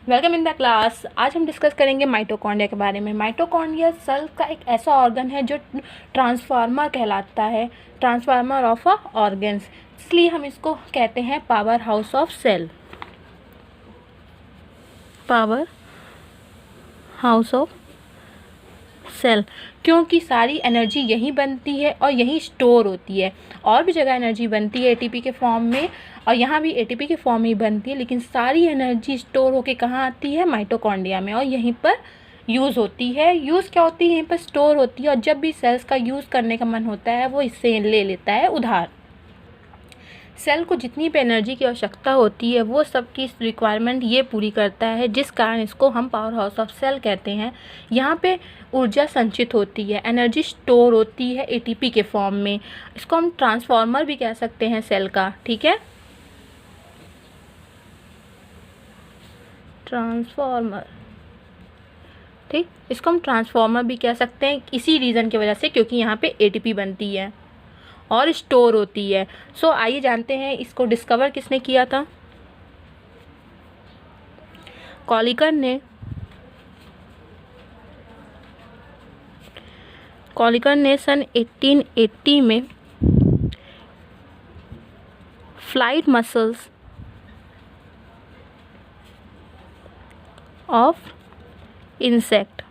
Welcome in the class. आज हम discuss करेंगे माइटोकॉन्ड्रिया के बारे में। माइटोकॉन्ड्रिया सेल का एक ऐसा ऑर्गन है जो ट्रांसफार्मर कहलाता है, ट्रांसफार्मर ऑफ अ ऑर्गन्स, इसलिए हम इसको कहते हैं power house of cell. Power house of cell, क्योंकि सारी एनर्जी यहीं बनती है और यहीं स्टोर होती है। और भी जगह एनर्जी बनती है एटीपी के फॉर्म में, और यहाँ भी एटीपी के फॉर्म में ही बनती है, लेकिन सारी एनर्जी स्टोर होके कहाँ आती है? माइटोकॉन्ड्रिया में, और यहीं पर यूज़ होती है। यूज़ क्या होती है? यहीं पर स्टोर होती है, और जब भी सेल्स का यूज़ करने का मन होता है वो इससे ले लेता है उधार। सेल को जितनी भी एनर्जी की आवश्यकता होती है वो सब की रिक्वायरमेंट ये पूरी करता है, जिस कारण इसको हम पावर हाउस ऑफ सेल कहते हैं। यहाँ पे ऊर्जा संचित होती है, एनर्जी स्टोर होती है एटीपी के फॉर्म में। इसको हम ट्रांसफार्मर भी कह सकते हैं सेल का, ठीक है, ट्रांसफार्मर, ठीक। इसको हम ट्रांसफार्मर भी कह सकते हैं इसी रीज़न की वजह से, क्योंकि यहाँ पे एटीपी बनती है और स्टोर होती है। सो आइए जानते हैं इसको डिस्कवर किसने किया था। कॉलिकर ने सन 1880 में फ्लाइट मसल्स ऑफ इंसेक्ट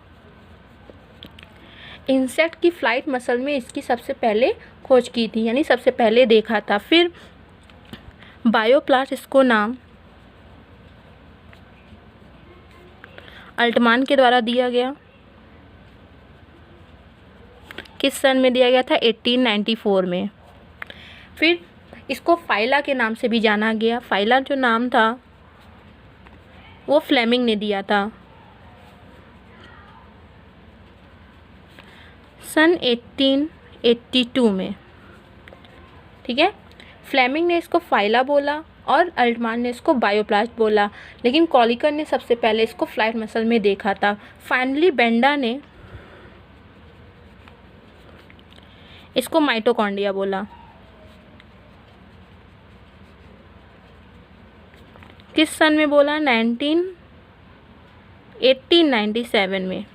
की फ्लाइट मसल में इसकी सबसे पहले खोज की थी, यानी सबसे पहले देखा था। फिर बायोप्लास्ट इसको नाम अल्टमान के द्वारा दिया गया। किस सन में दिया गया था? 1894 में। फिर इसको फाइला के नाम से भी जाना गया। फाइला जो नाम था वो फ्लेमिंग ने दिया था सन 1882 में, ठीक है। फ्लेमिंग ने इसको फाइला बोला और अल्टमान ने इसको बायोप्लास्ट बोला, लेकिन कॉलिकर ने सबसे पहले इसको फ्लाइट मसल में देखा था। फाइनली बेंडा ने इसको माइटोकॉन्ड्रिया बोला। किस सन में बोला? 1897 में।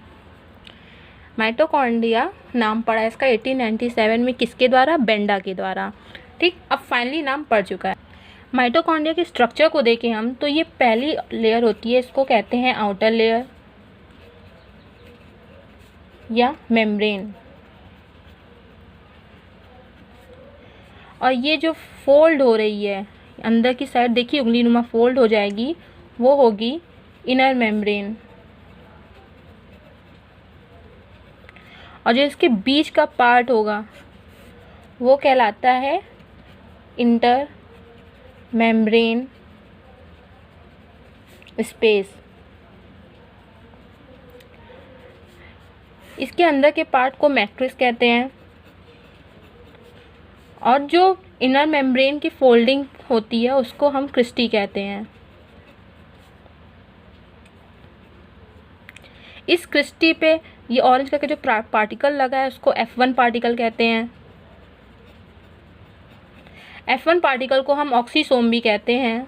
माइटोकॉन्ड्रिया नाम पड़ा इसका 1897 में, किसके द्वारा? बेंडा के द्वारा, ठीक। अब फाइनली नाम पड़ चुका है। माइटोकॉन्ड्रिया के स्ट्रक्चर को देखें हम तो ये पहली लेयर होती है, इसको कहते हैं आउटर लेयर या मेम्ब्रेन। और ये जो फोल्ड हो रही है अंदर की साइड, देखिए उंगली नुमा फोल्ड हो जाएगी, वो होगी इनर मेम्ब्रेन। और जो इसके बीच का पार्ट होगा वो कहलाता है इंटर मेम्ब्रेन स्पेस। इसके अंदर के पार्ट को मैट्रिक्स कहते हैं, और जो इनर मेम्ब्रेन की फोल्डिंग होती है उसको हम क्रिस्टी कहते हैं। इस क्रिस्टी पे ये ऑरेंज कलर का जो पार्टिकल लगा है उसको F1 पार्टिकल कहते हैं। F1 पार्टिकल को हम ऑक्सीसोम भी कहते हैं।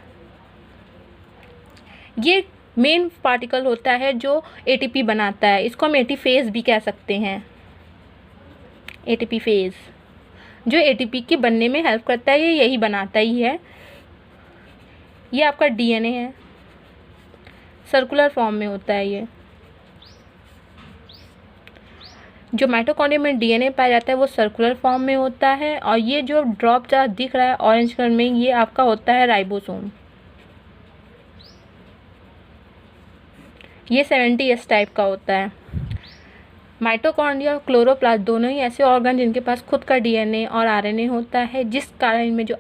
ये मेन पार्टिकल होता है जो एटीपी बनाता है, इसको हम एटीफेज भी कह सकते हैं। एटीपी फेज जो एटीपी के बनने में हेल्प करता है, ये यही बनाता ही है। ये आपका डीएनए है, सर्कुलर फॉर्म में होता है। ये जो माइटोकॉन्ड्रिया में डीएनए पाया जाता है वो सर्कुलर फॉर्म में होता है, और ये जो ड्रॉप जहाँ दिख रहा है ऑरेंज कलर में, ये आपका होता है राइबोसोम। ये 70S टाइप का होता है। माइटोकॉन्ड्रिया और क्लोरोप्लास्ट दोनों ही ऐसे ऑर्गन जिनके पास खुद का डीएनए और आरएनए होता है, जिस कारण इनमें जो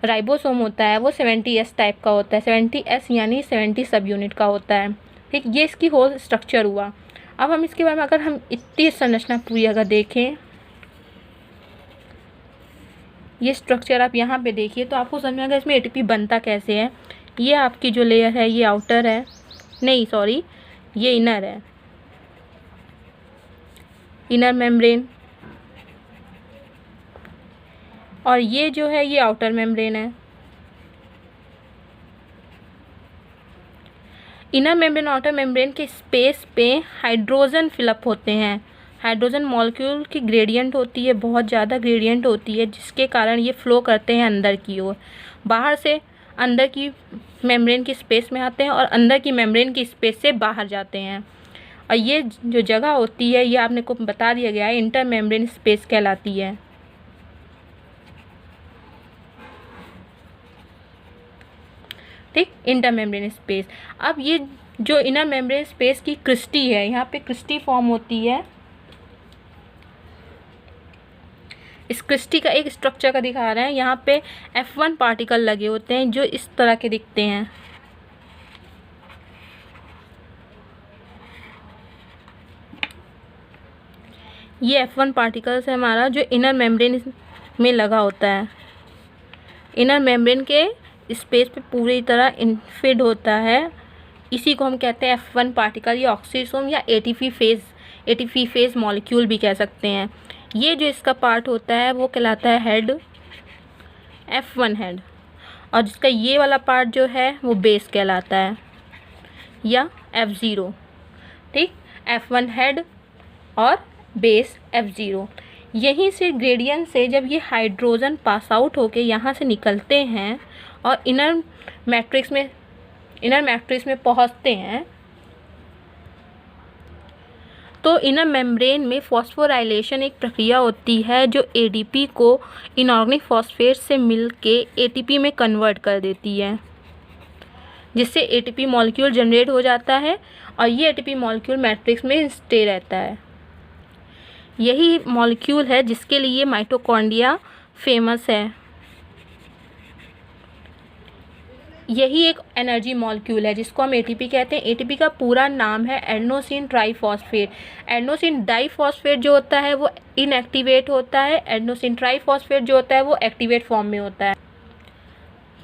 राइबोसोम होता है वो 70S टाइप का होता है। 70S यानी 70 सब यूनिट का होता है, ठीक। ये इसकी होल स्ट्रक्चर हुआ। अब हम इसके बारे में अगर हम इतनी संरचना पूरी अगर देखें, ये स्ट्रक्चर आप यहाँ पे देखिए तो आपको समझ में आएगा इसमें एटीपी बनता कैसे है। ये आपकी जो लेयर है ये आउटर है, नहीं सॉरी, ये इनर है, इनर मेम्ब्रेन, और ये जो है ये आउटर मेम्ब्रेन है। इनर मेम्ब्रेन आउटर मेम्ब्रेन के स्पेस पे हाइड्रोजन फिलअप होते हैं। हाइड्रोजन मॉलिक्यूल की ग्रेडियंट होती है, बहुत ज़्यादा ग्रेडियंट होती है, जिसके कारण ये फ्लो करते हैं अंदर की ओर। बाहर से अंदर की मेम्ब्रेन की स्पेस में आते हैं और अंदर की मेम्ब्रेन की स्पेस से बाहर जाते हैं। और ये जो जगह होती है ये आपने को बता दिया गया है, इंटर मेम्ब्रेन स्पेस कहलाती है। ठीक, इंटर मेम्ब्रेन स्पेस। अब ये जो इनर मेम्ब्रेन स्पेस की क्रिस्टी है, यहाँ पे क्रिस्टी फॉर्म होती है। इस क्रिस्टी का एक स्ट्रक्चर का दिखा रहे हैं। यहाँ पे F1 पार्टिकल लगे होते हैं जो इस तरह के दिखते हैं। ये F1 पार्टिकल्स है हमारा, जो इनर मेम्ब्रेन में लगा होता है। इनर मेम्ब्रेन के स्पेस पे पूरी तरह इन्फिड होता है। इसी को हम कहते हैं F1 पार्टिकल या ऑक्सीसोम या एटीपी फेज मॉलिक्यूल भी कह सकते हैं। ये जो इसका पार्ट होता है वो कहलाता है हेड, F1 हेड, और जिसका ये वाला पार्ट जो है वो बेस कहलाता है या F0। ठीक, F1 हेड और बेस F0। यहीं से ग्रेडियंट से जब ये हाइड्रोजन पास आउट होके यहाँ से निकलते हैं और इनर मैट्रिक्स में पहुँचते हैं, तो इनर मेम्ब्रेन में फॉस्फोराइलेशन एक प्रक्रिया होती है जो एडीपी को इनऑर्गेनिक फॉस्फेट से मिलके एटीपी में कन्वर्ट कर देती है, जिससे एटीपी मॉलिक्यूल जनरेट हो जाता है और ये एटीपी मॉलिक्यूल मैट्रिक्स में स्टे रहता है। यही मॉलिक्यूल है जिसके लिए माइटोकॉन्ड्रिया फेमस है। यही एक एनर्जी मॉलिक्यूल है जिसको हम एटीपी कहते हैं। एटीपी का पूरा नाम है एडेनोसिन ट्राइफॉस्फेट। एडेनोसिन डाइफॉस्फेट जो होता है वो इनएक्टिवेट होता है, एडेनोसिन ट्राइफॉस्फेट जो होता है वो एक्टिवेट फॉर्म में होता है।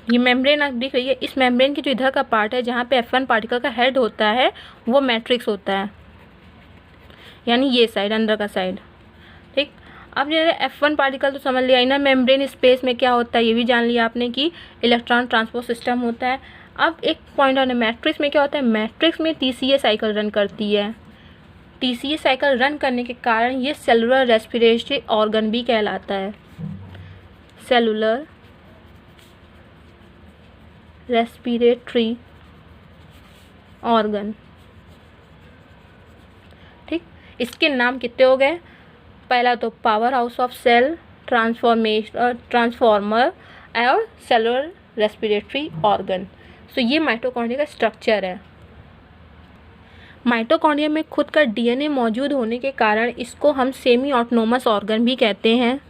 ये मेम्ब्रेन आप दिख रही है, इस मेम्ब्रेन की जो इधर का पार्ट है जहाँ पे F1 पार्टिकल का हेड होता है वो मैट्रिक्स होता है, यानी ये साइड, अंदर का साइड। ठीक, अब जैसे F1 पार्टिकल तो समझ लिया। इनर मेम्ब्रेन स्पेस में क्या होता है ये भी जान लिया आपने कि इलेक्ट्रॉन ट्रांसपोर्ट सिस्टम होता है। अब एक पॉइंट और मैट्रिक्स में क्या होता है, मैट्रिक्स में TCA साइकिल रन करती है। TCA साइकिल रन करने के कारण ये सेलुलर रेस्पिरेटरी ऑर्गन भी कहलाता है। Cellular respiratory organ. ठीक, इसके नाम कितने हो गए? पहला तो power house of cell, transformer और सेलुलर रेस्पिरेटरी ऑर्गन। सो ये माइटोकॉन्ड्रिया का स्ट्रक्चर है। माइटोकॉन्ड्रिया में खुद का DNA मौजूद होने के कारण इसको हम सेमी ऑटोनोमस ऑर्गन भी कहते हैं।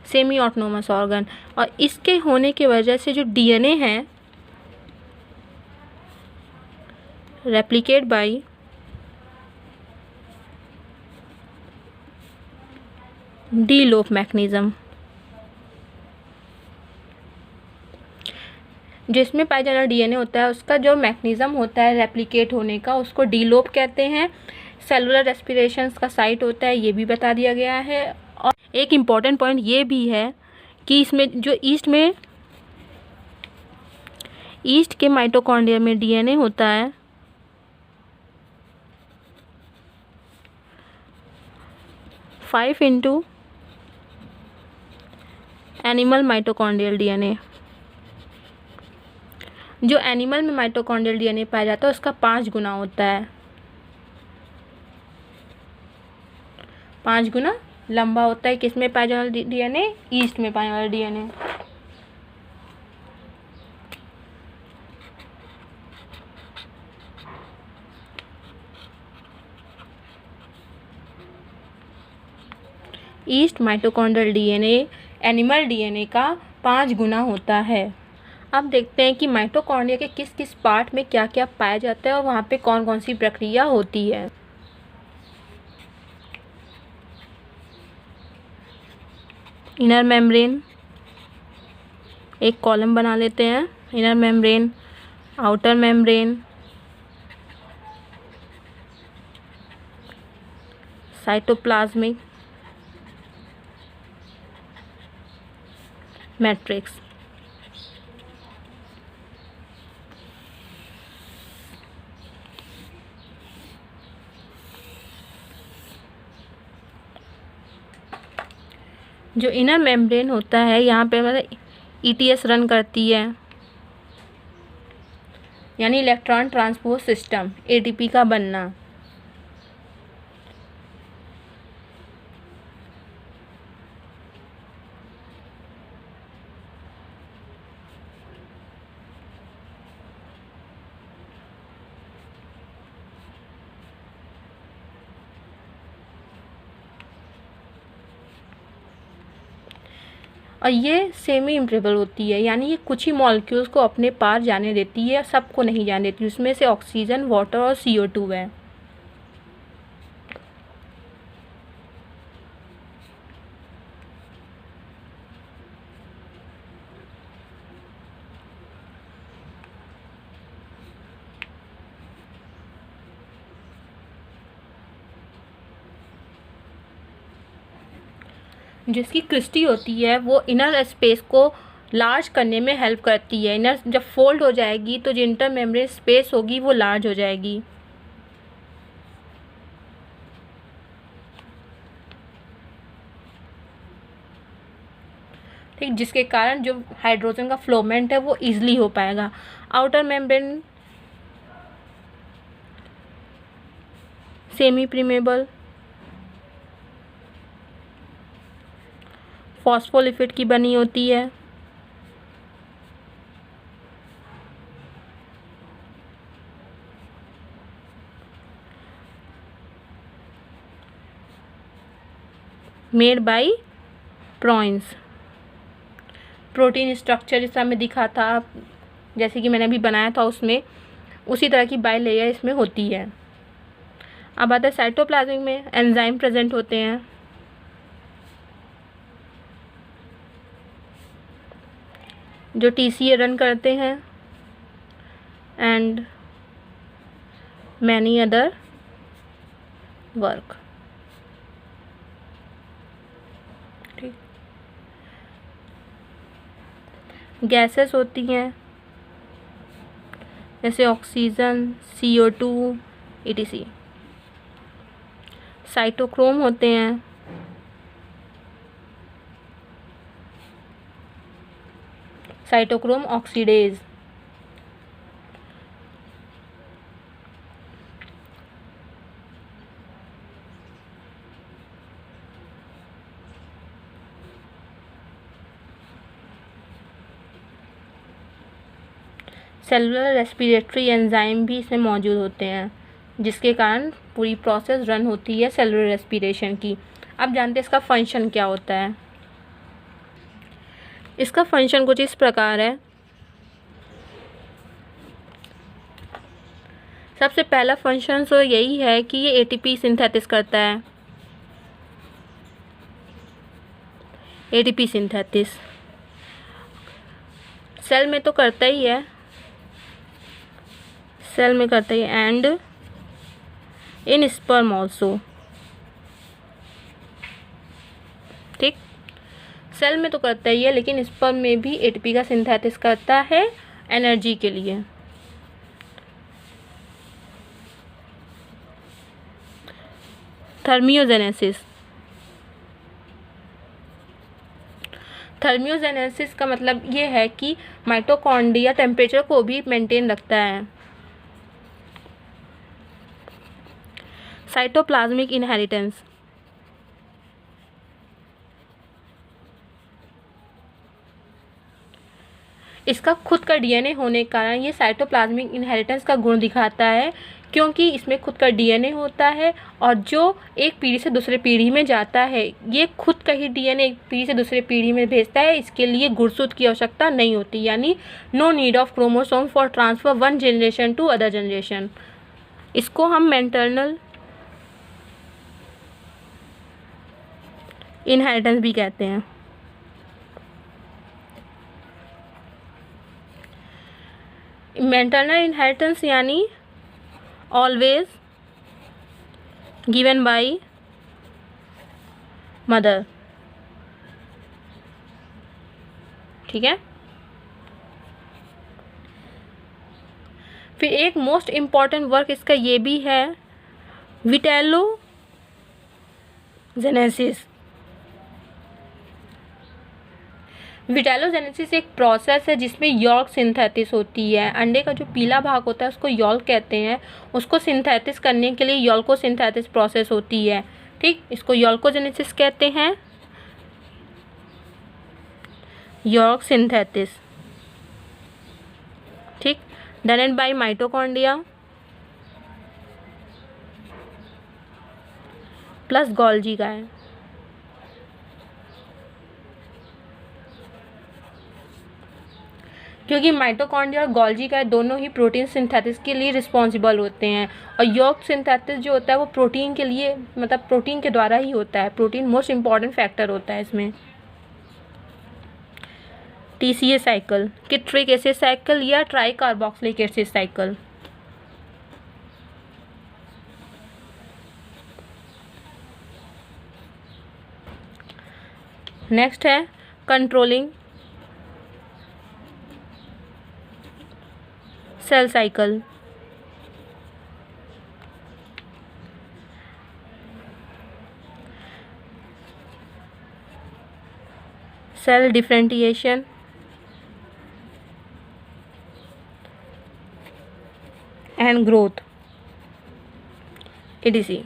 सेमी ऑटोनोमस ऑर्गन, और इसके होने की वजह से जो DNA है रेप्लिकेट बाय डी लोप मैकेनिज्म, जिसमें पाई जाने वाला DNA होता है उसका जो मैकेनिज्म होता है रेप्लिकेट होने का उसको डी लोप कहते हैं। सेलुलर रेस्पिरेशन का साइट होता है, ये भी बता दिया गया है। और एक इम्पॉर्टेंट पॉइंट ये भी है कि इसमें जो ईस्ट के माइटोकॉन्ड्रिया में DNA होता है 5 इंटू एनिमल माइटोकॉन्ड्रियल DNA। जो एनिमल में माइटोकॉन्ड्रियल DNA पाया जाता है उसका 5 गुना होता है, 5 गुना लंबा होता है। किस में पाया जाने वाला DNA? ईस्ट में पाया वाला DNA। East mitochondrial DNA animal DNA का 5 गुना होता है। अब देखते हैं कि माइटोकॉन्ड्रिया के किस किस पार्ट में क्या क्या पाया जाता है और वहाँ पे कौन कौन सी प्रक्रिया होती है। इनर मेम्ब्रेन, एक कॉलम बना लेते हैं। Inner membrane, outer membrane, cytoplasmic matrix. जो इनर मेम्ब्रेन होता है यहाँ पे मतलब ईटीएस रन करती है, यानी इलेक्ट्रॉन ट्रांसपोर्ट सिस्टम, एटीपी का बनना। और ये सेमी इम्प्रेबल होती है, यानी ये कुछ ही मॉलिक्यूल्स को अपने पार जाने देती है, सबको नहीं जाने देती। उसमें से ऑक्सीजन, वाटर और CO2 है। जिसकी क्रिस्टी होती है वो इनर स्पेस को लार्ज करने में हेल्प करती है। इनर जब फोल्ड हो जाएगी तो जो इंटर मेम्ब्रेन स्पेस होगी वो लार्ज हो जाएगी। ठीक, जिसके कारण जो हाइड्रोजन का फ्लोमेंट है वो इजीली हो पाएगा। Outer membrane semi permeable, phospholipid की बनी होती है। Made by proteins. Protein structure जैसा मैं दिखा था, जैसे कि मैंने अभी बनाया था उसमें, उसी तरह की बाई लेयर इसमें होती है। अब आता है साइटोप्लाज्म में एंजाइम प्रेजेंट होते हैं। जो TCA रन करते हैं एंड मैनी अदर वर्क। ठीक, गैसेस होती हैं जैसे ऑक्सीजन, CO2 etc। साइटोक्रोम होते हैं। Cytochrome oxidase. Cellular respiratory enzyme भी इसमें मौजूद होते हैं, जिसके कारण पूरी प्रोसेस रन होती है सेलुलर रेस्पिरेशन की। अब जानते हैं इसका फंक्शन क्या होता है। इसका फंक्शन कुछ इस प्रकार है। सबसे पहला फंक्शन तो यही है कि ये ATP सिंथेसिस करता है। ATP सिंथेसिस सेल में तो करता ही है, सेल में करता ही, एंड इन स्पर्म ऑल्सो। ठीक, सेल में तो करता ही है, लेकिन स्पर्म में भी ATP का सिंथेसिस करता है एनर्जी के लिए। थर्मियोजेनेसिस। थर्मियोजेनेसिस का मतलब ये है कि माइटोकॉन्ड्रिया टेम्परेचर को भी मेंटेन रखता है। Cytoplasmic inheritance. इसका खुद का DNA होने के कारण ये साइटोप्लाज्मिक इनहेरिटेंस का गुण दिखाता है, क्योंकि इसमें खुद का DNA होता है और जो एक पीढ़ी से दूसरे पीढ़ी में जाता है, ये खुद का ही DNA एक पीढ़ी से दूसरे पीढ़ी में भेजता है। इसके लिए गुणसूत्र की आवश्यकता नहीं होती, यानी no need of chromosome for transfer one generation to other generation. इसको हम मैटरनल इनहेरिटेंस भी कहते हैं। मैटरनल इनहेरिटेंस यानी ऑलवेज गिवन बाय मदर। ठीक है। फिर एक मोस्ट इम्पॉर्टेंट वर्क इसका ये भी है, विटेलोजेनेसिस। विटेलोजेनेसिस एक प्रोसेस है जिसमें यॉल्क सिंथेसिस होती है। अंडे का जो पीला भाग होता है उसको यॉल्क कहते हैं, उसको सिंथेसिस करने के लिए यॉल्कोसिंथेसिस प्रोसेस होती है, ठीक। इसको यॉल्कोजेनेसिस कहते हैं, यॉल्क सिंथेसिस, ठीक। Done by mitochondria plus Golgi का है। क्योंकि माइटोकॉन्ड्रिया और गोल्गी का दोनों ही प्रोटीन सिंथेसिस के लिए रिस्पॉन्सिबल होते हैं, और यॉल्क सिंथेसिस जो होता है वो प्रोटीन के लिए, मतलब प्रोटीन के द्वारा ही होता है। प्रोटीन मोस्ट इम्पॉर्टेंट फैक्टर होता है इसमें। TCA cycle, citric acid cycle या tri carboxylic acid cycle. Next है controlling cell cycle. Cell differentiation and growth, EDC।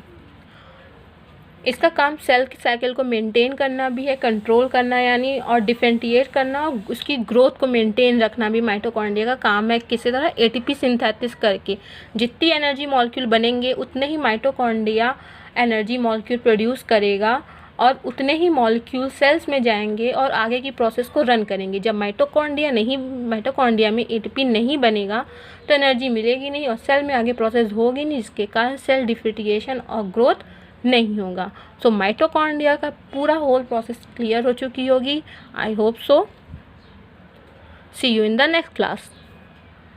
इसका काम सेल की साइकिल को मेंटेन करना भी है, कंट्रोल करना यानी, और डिफरेंशिएट करना, और उसकी ग्रोथ को मेंटेन रखना भी माइटोकॉन्ड्रिया का काम है। किसी तरह ATP सिंथेसिस करके जितनी एनर्जी मॉलिक्यूल बनेंगे उतने ही माइटोकॉन्ड्रिया एनर्जी मॉलिक्यूल प्रोड्यूस करेगा, और उतने ही मॉलिक्यूल सेल्स में जाएंगे और आगे की प्रोसेस को रन करेंगे। जब माइटोकॉन्ड्रिया में ATP नहीं बनेगा तो एनर्जी मिलेगी नहीं और सेल में आगे प्रोसेस होगी नहीं, जिसके कारण सेल डिफरेंशिएशन और ग्रोथ नहीं होगा। सो माइटोकॉन्ड्रिया का पूरा होल प्रोसेस क्लियर हो चुकी होगी। I hope so. See you in the next class.